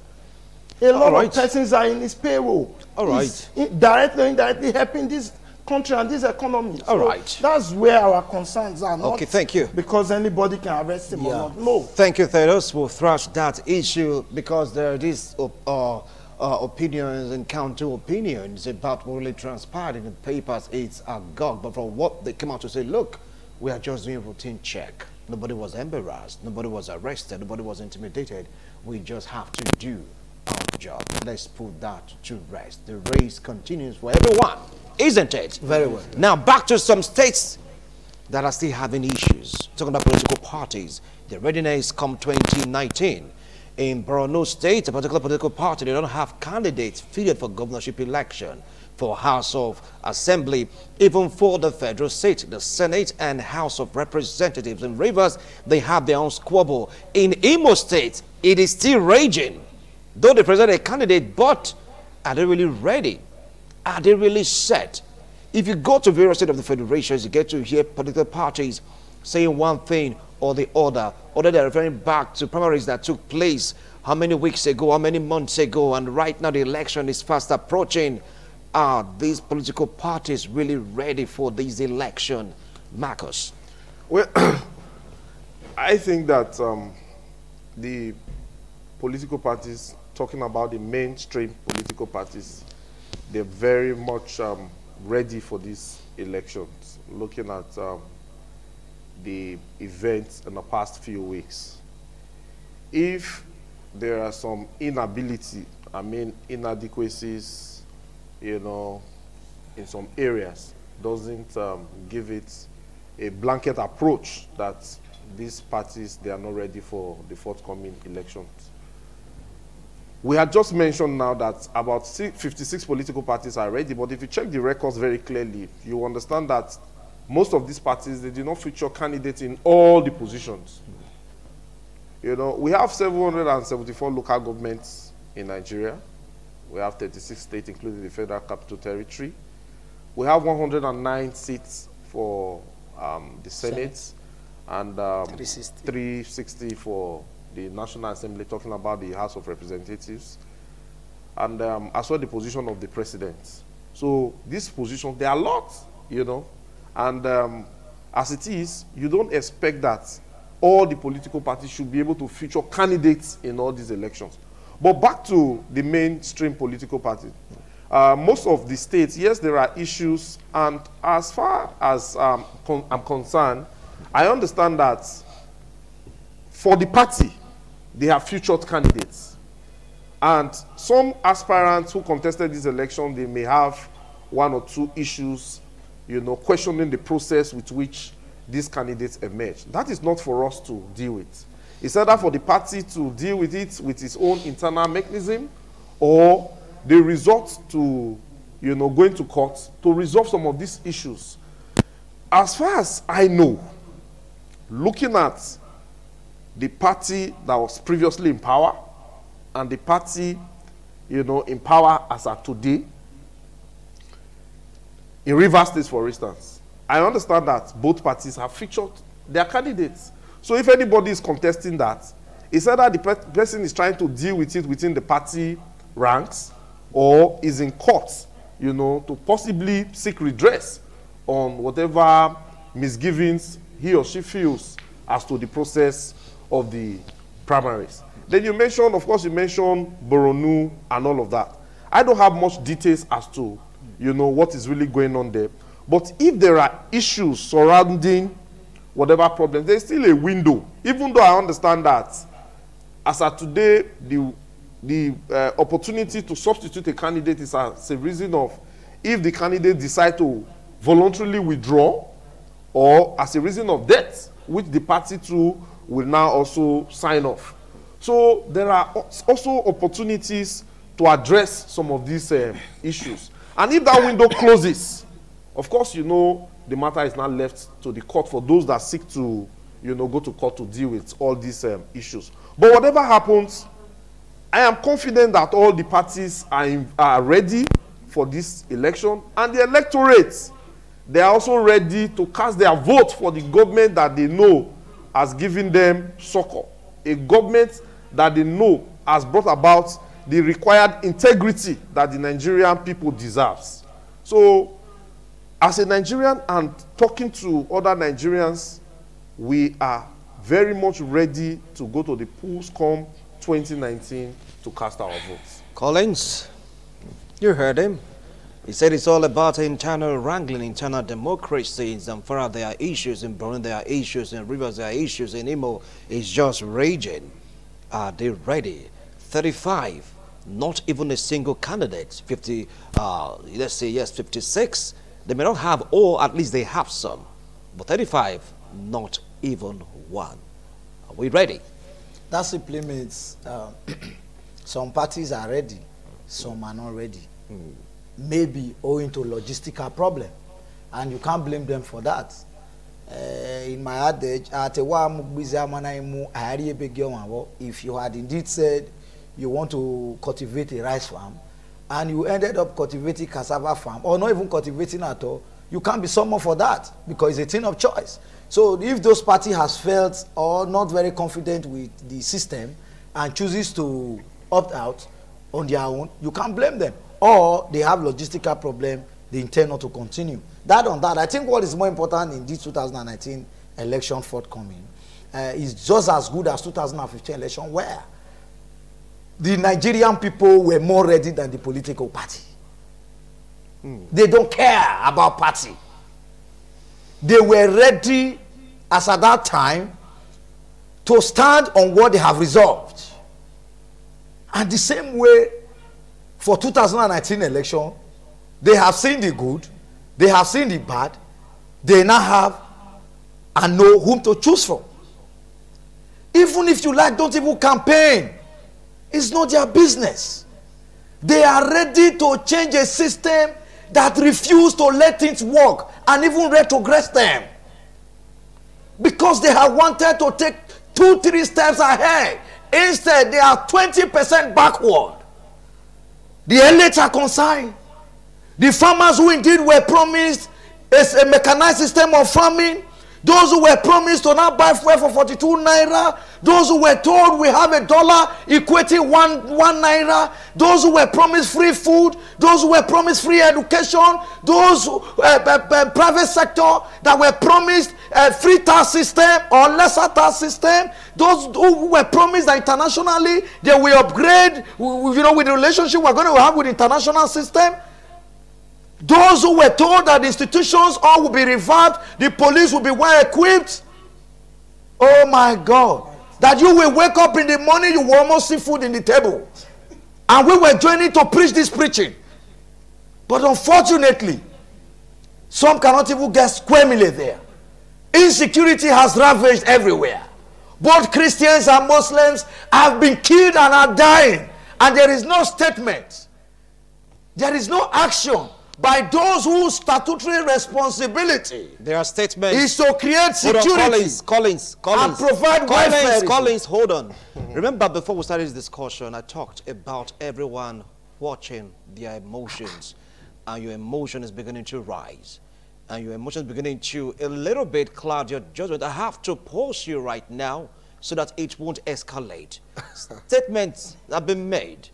A lot of persons are in his payroll. All right. He's directly or indirectly helping this country and this economy. All right. That's where our concerns are. Okay, thank you. Because anybody can arrest him or not. No. Thank you, Theodus. We'll thrash that issue because there are these opinions and counter opinions about what really transpired in the papers. It's a gog. But from what they came out to say, look, we are just doing a routine check. Nobody was embarrassed. Nobody was arrested. Nobody was intimidated. We just have to do our job. Let's put that to rest. The race continues for everyone, isn't it? Very well. Now back to some states that are still having issues. Talking about political parties. The Readiness come 2019. In Borno State, a particular political party, they don't have candidates fielded for governorship election, for House of Assembly, even for the federal seat, the Senate and House of Representatives. In Rivers, they have their own squabble. In Imo State, it is still raging. Though they present a candidate, but are they really ready? Are they really set? If you go to various states of the federations, you get to hear political parties saying one thing or the other, or they're referring back to primaries that took place how many weeks ago, how many months ago, and right now the election is fast approaching. Are these political parties really ready for this election, Marcus? Well, I think that the political parties, talking about the mainstream political parties, they're very much ready for these elections, looking at the events in the past few weeks. If there are some inadequacies, in some areas, doesn't give it a blanket approach that these parties, they are not ready for the forthcoming elections. We had just mentioned now that about 56 political parties are ready, but if you check the records very clearly, you understand that most of these parties, they do not feature candidates in all the positions. We have 774 local governments in Nigeria. We have 36 states, including the Federal Capital Territory. We have 109 seats for the Senate, and 360 for the National Assembly, talking about the House of Representatives, and as well the position of the President. So these positions, there are a lot, and as it is, you don't expect that all the political parties should be able to feature candidates in all these elections. But back to the mainstream political parties. Most of the states, yes, there are issues, and as far as I'm concerned, I understand that for the party, they have featured candidates. And some aspirants who contested this election, they may have one or two issues, questioning the process with which these candidates emerge. That is not for us to deal with. It's either for the party to deal with it with its own internal mechanism, or they resort to, going to court to resolve some of these issues. As far as I know, looking at the party that was previously in power and the party, in power as of today, in Rivers State, for instance, I understand that both parties have featured their candidates. So if anybody is contesting that, it's either the person is trying to deal with it within the party ranks, or is in court, to possibly seek redress on whatever misgivings he or she feels as to the process of the primaries. Then you mentioned, of course, Boronu and all of that. I don't have much details as to, what is really going on there. But if there are issues surrounding whatever problem, there's still a window. Even though I understand that, as of today, the opportunity to substitute a candidate is as a reason of if the candidate decide to voluntarily withdraw, or as a reason of death, which the party too will now also sign off. So there are also opportunities to address some of these issues. And if that window closes, of course, the matter is now left to the court for those that seek to, go to court to deal with all these issues. But whatever happens, I am confident that all the parties are ready for this election, and the electorate, they are also ready to cast their vote for the government that they know has given them succor, a government that they know has brought about the required integrity that the Nigerian people deserves. So, as a Nigerian and talking to other Nigerians, we are very much ready to go to the polls come 2019 to cast our votes. Collins, you heard him. He said it's all about internal wrangling, internal democracy. In Zamfara, there are issues. In Borno, there are issues. In Rivers, there are issues. In Imo, it's just raging. Are they ready? 35, not even a single candidate. 50, let's say, yes, 56. They may not have all, at least they have some. But 35, not even one. Are we ready? That simply means some parties are ready, some are not ready. Maybe owing to logistical problem, and you can't blame them for that. In my adage, if you had indeed said you want to cultivate a rice farm, and you ended up cultivating cassava farm, or not even cultivating at all, you can't be summoned for that, because it's a thing of choice. So if those party has felt or not very confident with the system and chooses to opt out on their own, you can't blame them. or they have logistical problem, they intend not to continue. That on that, I think what is more important in this 2019 election forthcoming is just as good as 2015 election, where the Nigerian people were more ready than the political party. They don't care about party. They were ready, as at that time, to stand on what they have resolved. And the same way, for 2019 election, they have seen the good, they have seen the bad, they now have and know whom to choose from. Even if you like, don't even campaign. It's not their business. They are ready to change a system that refuses to let things work and even retrogress them. Because they have wanted to take 2-3 steps ahead. Instead, they are 20% backward. The elites are concerned. The farmers who indeed were promised a mechanized system of farming, those who were promised to now buy fuel for 42 naira, those who were told we have $1 equating one naira, those who were promised free food, those who were promised free education, those private sector that were promised a free tax system or lesser tax system, those who were promised that internationally they will upgrade, with the relationship we're going to have with the international system. Those who were told that the institutions all will be revived, the police will be well equipped. Oh my God. That you will wake up in the morning, you will almost see food in the table. And we were joining to preach this preaching. But unfortunately, some cannot even get square meal there. Insecurity has ravaged everywhere. Both Christians and Muslims have been killed and are dying. And there is no statement. There is no action by those whose statutory responsibility There are statements is to create security. Hold on, Collins, and provide welfare. Collins, hold on. Remember, before we started this discussion, I talked about everyone watching their emotions, and your emotion is beginning to rise, and your emotion is beginning to a little bit cloud your judgment. I have to pause you right now so that it won't escalate. Statements have been made.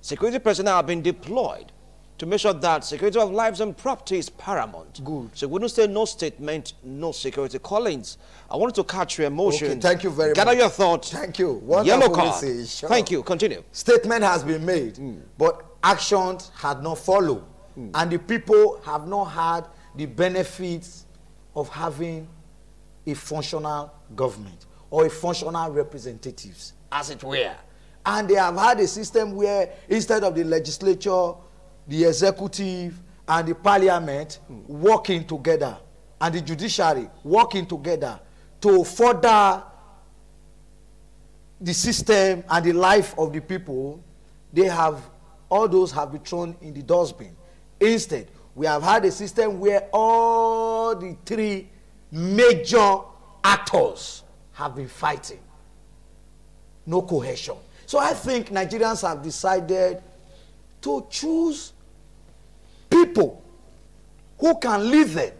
Security personnel have been deployed to make sure that security of lives and property is paramount. Good. So we don't say no statement, no security. Collins, I wanted to catch your emotions. Okay, thank you very much. Gather your thoughts. Thank you. What Yellow I card. say is, Thank you. Continue. Statement has been made, but actions had not followed. And the people have not had the benefits of having a functional government or a functional representatives, as it were. And they have had a system where instead of the legislature, the executive and the parliament working together, and the judiciary working together to further the system and the life of the people, all those have been thrown in the dustbin. Instead, we have had a system where all the 3 major actors have been fighting. No cohesion. So I think Nigerians have decided to choose people who can lead them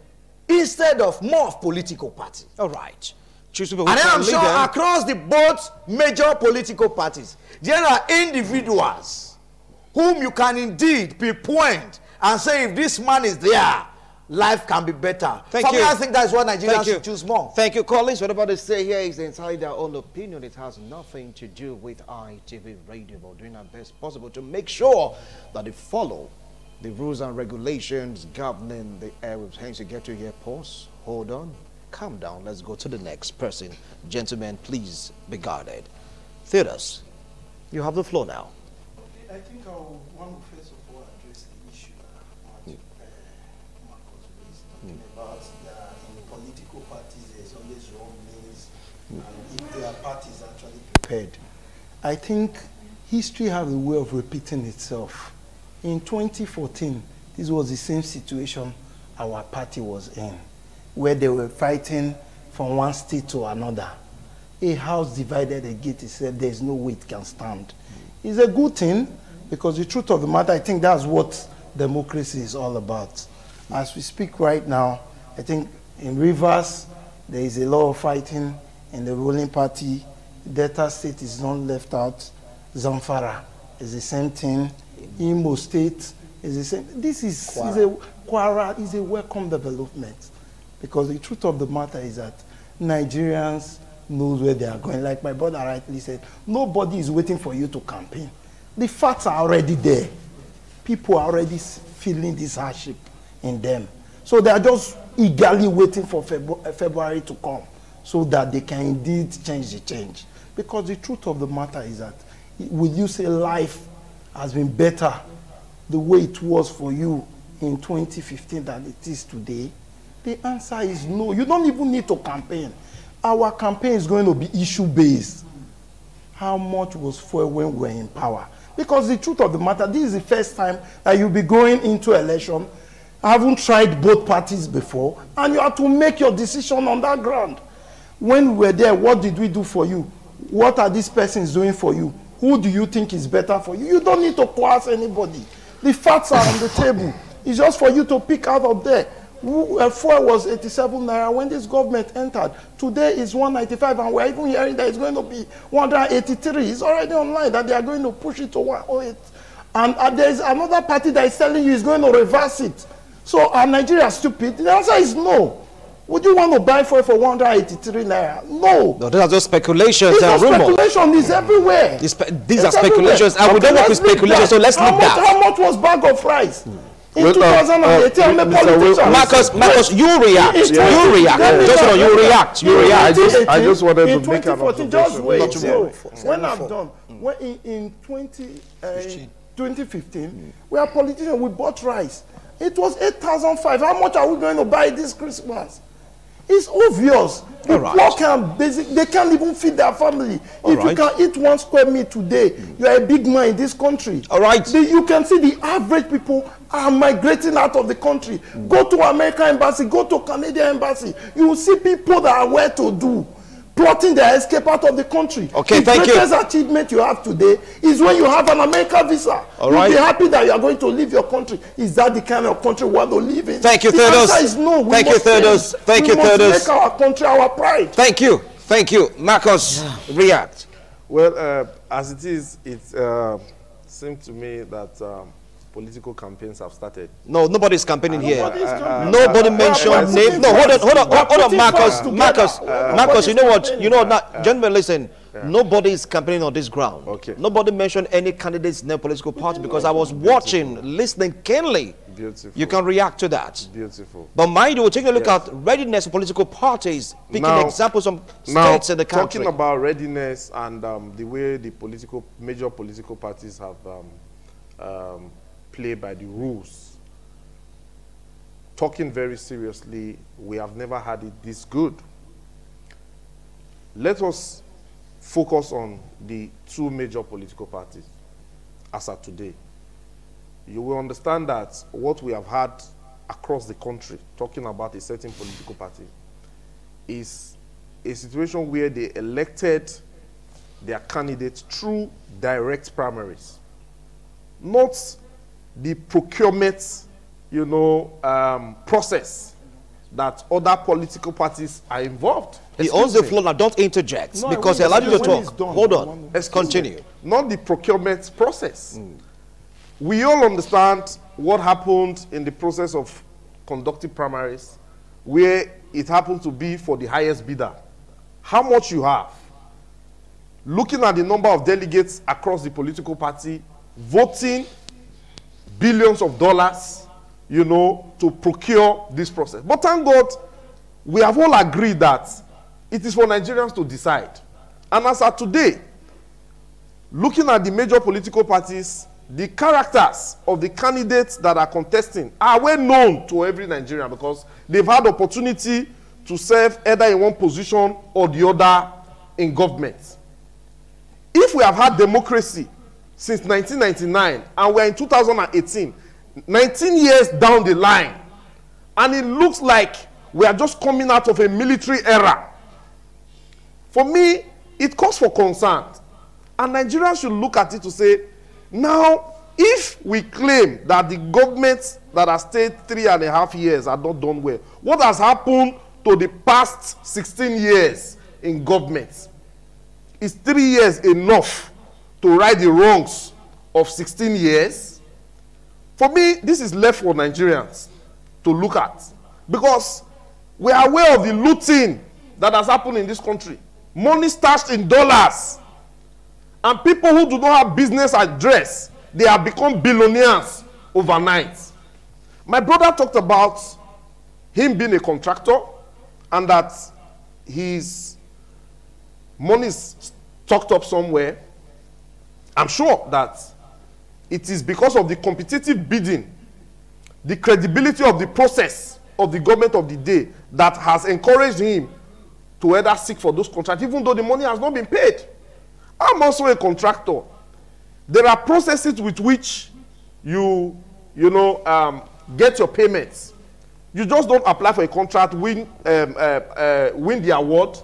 instead of more of political parties. All right. Choose people who And can I'm lead sure them. across the both major political parties, there are individuals whom you can indeed pinpoint and say, if this man is there, life can be better. Thank For you. me, I think that's what Nigerians Thank you. should choose more. Thank you, Collins. Whatever they say here is entirely their own opinion. It has nothing to do with ITV Radio. We're doing our best possible to make sure that they follow the rules and regulations governing the airwaves. Hence, you get to hear pause, hold on, calm down. Let's go to the next person. Gentlemen, please be guarded. Theaters, you have the floor now. I think I want to first of all address the issue that Marcus raised, talking about that in political parties there's always wrong means, and if their parties actually prepared. I think history has a way of repeating itself. In 2014, this was the same situation our party was in, where they were fighting from one state to another. A house divided, a gate, said there's no way it can stand. It's a good thing, because the truth of the matter, I think that's what democracy is all about. As we speak right now, I think in Rivers, there is a lot of fighting in the ruling party. Delta State is not left out. Zamfara is the same thing. Imo State, It's the same. This is a welcome development, because the truth of the matter is that Nigerians knows where they are going. Like my brother rightly said, nobody is waiting for you to campaign. The facts are already there. People are already feeling this hardship in them. So they are just eagerly waiting for February to come so that they can indeed change the change. Because the truth of the matter is that, will you say life has been better the way it was for you in 2015 than it is today? The answer is no. You don't even need to campaign. Our campaign is going to be issue-based. How much was fuel when we were in power? Because the truth of the matter, this is the first time that you'll be going into election. I haven't tried both parties before, and you have to make your decision on that ground. When we were there, what did we do for you? What are these persons doing for you? Who do you think is better for you? You don't need to coerce anybody. The facts are on the table. It's just for you to pick out of there. Fuel was 87 naira when this government entered. Today is 195, and we're even hearing that it's going to be 183. It's already online that they are going to push it to 108. And there is another party that is telling you it's going to reverse it. So are Nigeria stupid? The answer is no. Would you want to buy fuel for 183 naira? No. No, those are just speculations and rumors. Speculation is everywhere. These are speculations, and we don't work with speculations, so let's leave that. How much was bag of rice? In 2018, I'm a politician. Marcus, you react. You react. Just know, you react. You react. I just wanted to make an observation. Just wait. When I'm done, in 2015, we are politicians. We bought rice. It was 8,500. How much are we going to buy this Christmas? It's obvious. The poor can they can't even feed their family. If you can eat 1 square meal today, you are a big man in this country. All right. You can see the average people are migrating out of the country. Go to American embassy, go to Canadian embassy. You will see people that are well to do, plotting their escape out of the country. Okay, the thank you. The greatest achievement you have today is when you have an American visa. You'll be happy that you are going to leave your country. Is that the kind of country we want to live in? Thank you, the Theodos. answer is no. Thank you, Theodos. Thank you, Theodos. We Theodos. must make our country our pride. Thank you. Thank you. Marcus, react. Well, as it is, it seems to me that political campaigns have started. No, nobody's campaigning here. Nobody mentioned name. No, hold on, Marcus. You know what? You know, gentlemen, listen. Nobody is campaigning on this ground. Okay. Nobody mentioned any candidates in their political party because I was watching, listening keenly. Beautiful. You can react to that. Beautiful. But mind you, we're taking a look at readiness of political parties, picking examples from states in the country. Talking about readiness and the way the major political parties have played by the rules. Talking very seriously, we have never had it this good. Let us focus on the 2 major political parties as of today. You will understand that what we have had across the country, talking about a certain political party, is a situation where they elected their candidates through direct primaries, not the procurement, process that other political parties are involved. He owns the floor now. Don't interject because he allowed you to talk. Hold on. Let's continue. Not the procurement process. We all understand what happened in the process of conducting primaries, where it happened to be for the highest bidder. How much you have. Looking at the number of delegates across the political party, voting billions of dollars, to procure this process. But thank God, we have all agreed that it is for Nigerians to decide. And as of today, looking at the major political parties, the characters of the candidates that are contesting are well known to every Nigerian because they've had opportunity to serve either in one position or the other in government. If we have had democracy since 1999 and we're in 2018, 19 years down the line, and it looks like we are just coming out of a military era, for me, it calls for concern. And Nigerians should look at it to say, now, if we claim that the government that has stayed 3.5 years are not done well, what has happened to the past 16 years in government? Is 3 years enough to right the wrongs of 16 years? For me, this is left for Nigerians to look at, because we are aware of the looting that has happened in this country. Money stashed in dollars. And people who do not have business address, they have become billionaires overnight. My brother talked about him being a contractor and that his money is stocked up somewhere. I'm sure that it is because of the competitive bidding, the credibility of the process of the government of the day that has encouraged him to either seek for those contracts, even though the money has not been paid. I'm also a contractor. There are processes with which you get your payments. You just don't apply for a contract, win the award,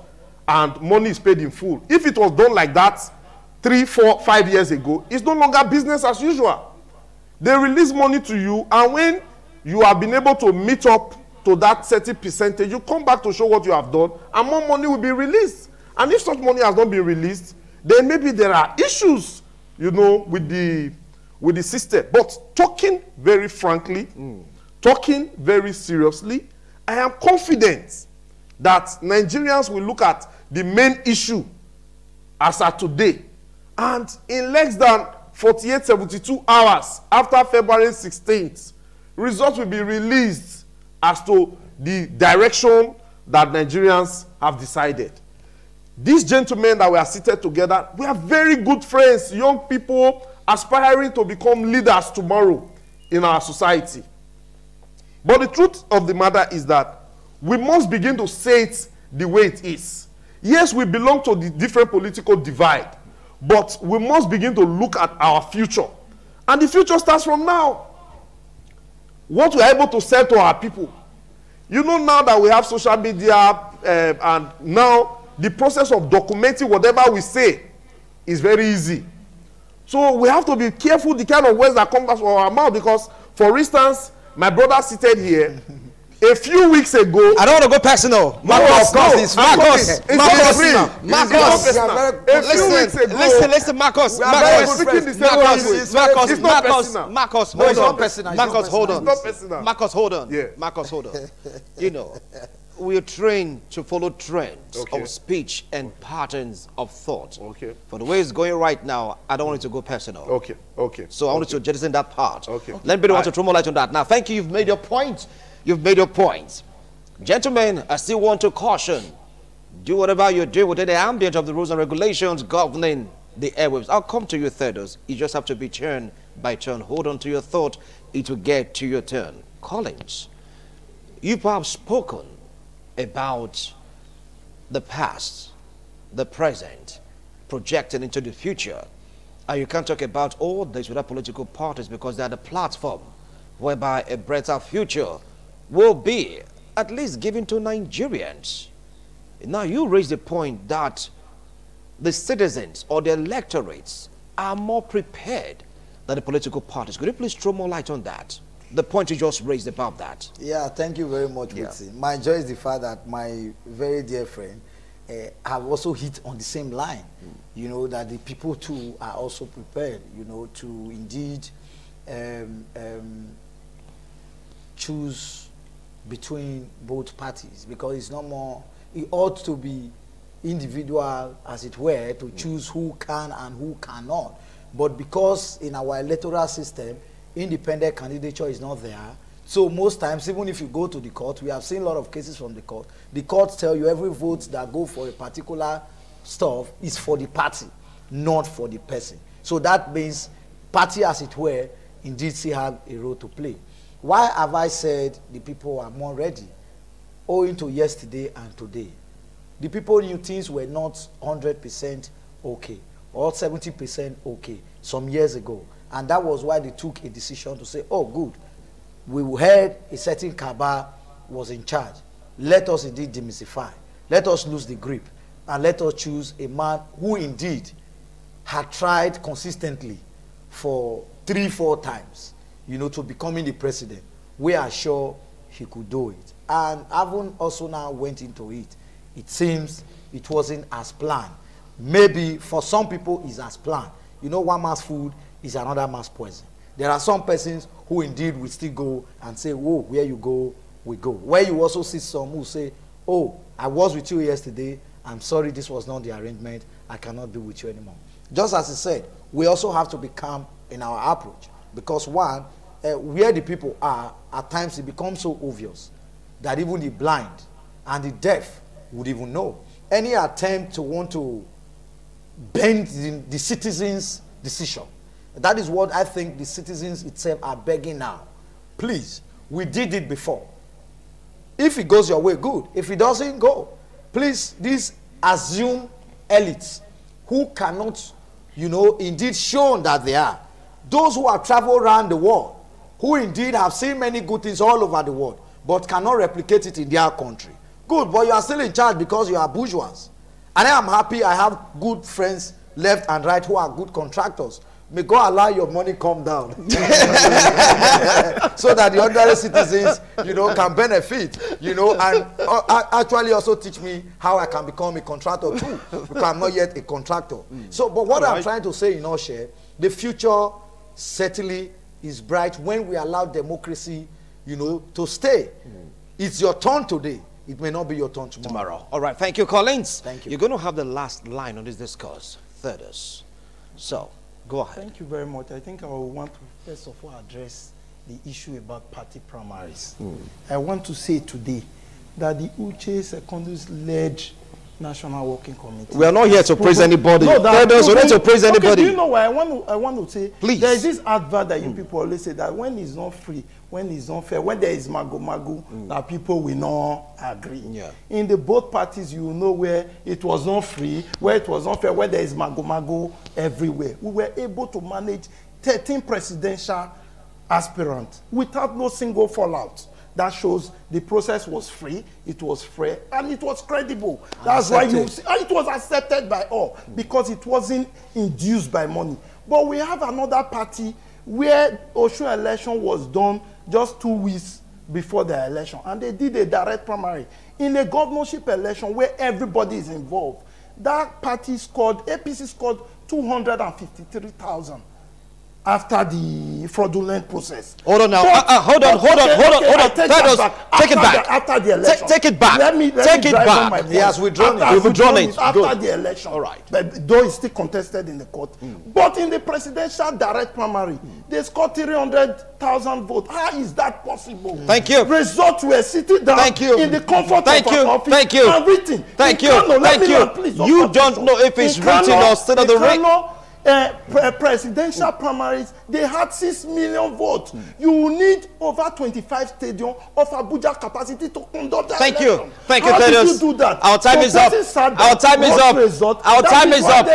and money is paid in full. If it was done like that 3, 4, 5 years ago, it's no longer business as usual. They release money to you, and when you have been able to meet up to that 30%, you come back to show what you have done, and more money will be released. And if such money has not been released, then maybe there are issues, with the system. But talking very frankly, talking very seriously, I am confident that Nigerians will look at the main issue as at today, and in less than 48, 72 hours after February 16th, results will be released as to the direction that Nigerians have decided. These gentlemen that we are seated together, we are very good friends, young people aspiring to become leaders tomorrow in our society. But the truth of the matter is that we must begin to say it the way it is. Yes, we belong to the different political divide, but we must begin to look at our future. And the future starts from now. What we are able to say to our people. Now that we have social media, and now the process of documenting whatever we say is very easy. So we have to be careful the kind of words that come out from our mouth, because, for instance, my brother seated here a few weeks ago. I don't want to go personal. Marcus, listen, Marcus, hold on. We are trained to follow trends of speech and patterns of thought. Okay. For the way it's going right now, I don't want it to go personal. Okay. So I want you to jettison that part. Okay. Let me want to throw more light on that. Now, thank you. You've made your point. Gentlemen, I still want to caution. Do whatever you do within the ambient of the rules and regulations governing the airwaves. I'll come to you, Thedos. You just have to be turn by turn. Hold on to your thought. It will get to your turn. Collins, you have spoken about the past, the present, projecting into the future. And you can't talk about all this without political parties, because they are the platform whereby a better future will be at least given to Nigerians. Now you raise the point that the citizens or the electorates are more prepared than the political parties. Could you please throw more light on that? The point you just raised about that. Yeah, thank you very much, Whitson. My joy is the fact that my very dear friend have also hit on the same line. That the people too are also prepared, to indeed choose between both parties, because it's no more, it ought to be individual, as it were, to choose who can and who cannot. But because in our electoral system, independent candidature is not there, so most times, even if you go to the court, we have seen a lot of cases from the court. The courts tell you every vote that go for a particular stuff is for the party, not for the person. So that means party, as it were, indeed still have a role to play. Why have I said the people are more ready? Owing to yesterday and today. The people knew things were not 100% okay, or 70% okay some years ago. And that was why they took a decision to say, oh, good, we heard a certain cabal was in charge. Let us indeed demystify. Let us lose the grip. And let us choose a man who indeed had tried consistently for 3-4 times, to becoming the president. We are sure he could do it. And having also now went into it, it seems it wasn't as planned. Maybe for some people it's as planned. One man's food is another man's poison. There are some persons who indeed will still go and say, oh, where you go, we go. Where you also see some who say, oh, I was with you yesterday, I'm sorry this was not the arrangement, I cannot be with you anymore. Just as he said, we also have to be calm in our approach, because one, where the people are, at times it becomes so obvious that even the blind and the deaf would even know. Any attempt to want to bend the citizens' decision, that is what I think the citizens itself are begging now. Please, we did it before. If it goes your way, good. If it doesn't go, please, these assumed elites who cannot, you know, indeed shown that they are, those who have traveled around the world, who indeed have seen many good things all over the world, but cannot replicate it in their country. Good, but you are still in charge because you are bourgeois. And I am happy I have good friends left and right who are good contractors. May God allow your money come down so that the ordinary citizens, you know, can benefit, you know, and actually also teach me how I can become a contractor too, because I'm not yet a contractor. So, but what I'm trying to say in all share, the future certainly is bright when we allow democracy, you know, to stay. It's your turn today. It may not be your turn tomorrow. All right, thank you, Collins. Thank you. You're going to have the last line on this discourse, Thaddeus. So, go ahead. Thank you very much. I think I will want to first of all address the issue about party primaries. I want to say today that the Uche Secondus led National Working Committee. We are not here to praise anybody. No, Thaddeus, we're not to praise anybody. Do you know why I want to say? Please. There is this advert that you people always say that when it's not free, when it's not fair, when there is mago, that people will not agree. Yeah. In the both parties, you know where it was not free, where it was not fair, where there is mago everywhere. We were able to manage 13 presidential aspirants without no single fallout. That shows the process was free, it was fair, and it was credible. That's why you see, and it was accepted by all, because it wasn't induced by money. But we have another party where Osun election was done just 2 weeks before the election, and they did a direct primary in a governorship election where everybody is involved. That party scored, APC scored 253,000 after the fraudulent process. Hold on now. But, hold on. Thaddeus, take it back. After the election. Take it back. Let me take it drive home back. my He has withdrawn it. After You've withdrawn it. After Good. the election. All right. But though it's still contested in the court. But in the presidential direct primary, they scored 300,000 votes. How is that possible? Thank you. Results were sitting down in the comfort of our office. Thank you. And written. Thank you. Kano, Thank you. please, You don't know if it's written or still on the ring. Presidential primaries, they had 6 million votes. You need over 25 stadium of Abuja capacity to conduct that election. Thank you, How did Thaddeus. you do that? Our time is up. Our time is up. Our time is up.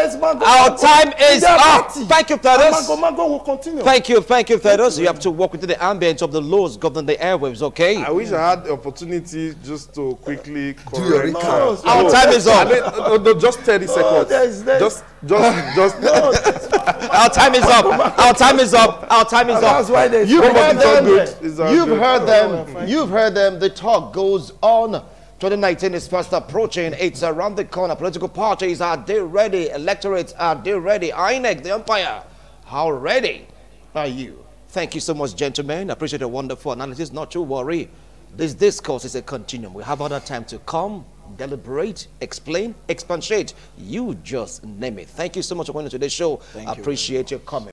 Our time is up. Thank you, Thaddeus. Mago will continue. Thank you, Thaddeus. You have to walk within the ambience of the laws governing the airwaves, okay? I wish I had the opportunity just to quickly correct. Do your recap. Our time is up. No, just 30 seconds. Just. Our time is up. Our time is up. Our time is up. That's why they You've heard them. You've heard them. You've heard them. The talk goes on. 2019 is fast approaching. It's around the corner. Political parties, are they ready? Electorates, are they ready? INEC, the umpire, how ready are you? Thank you so much, gentlemen. I appreciate a wonderful analysis. Not to worry. This discourse is a continuum. We have other time to come, deliberate, explain, expatiate. You just name it. Thank you so much for coming to today's show. I appreciate your comment.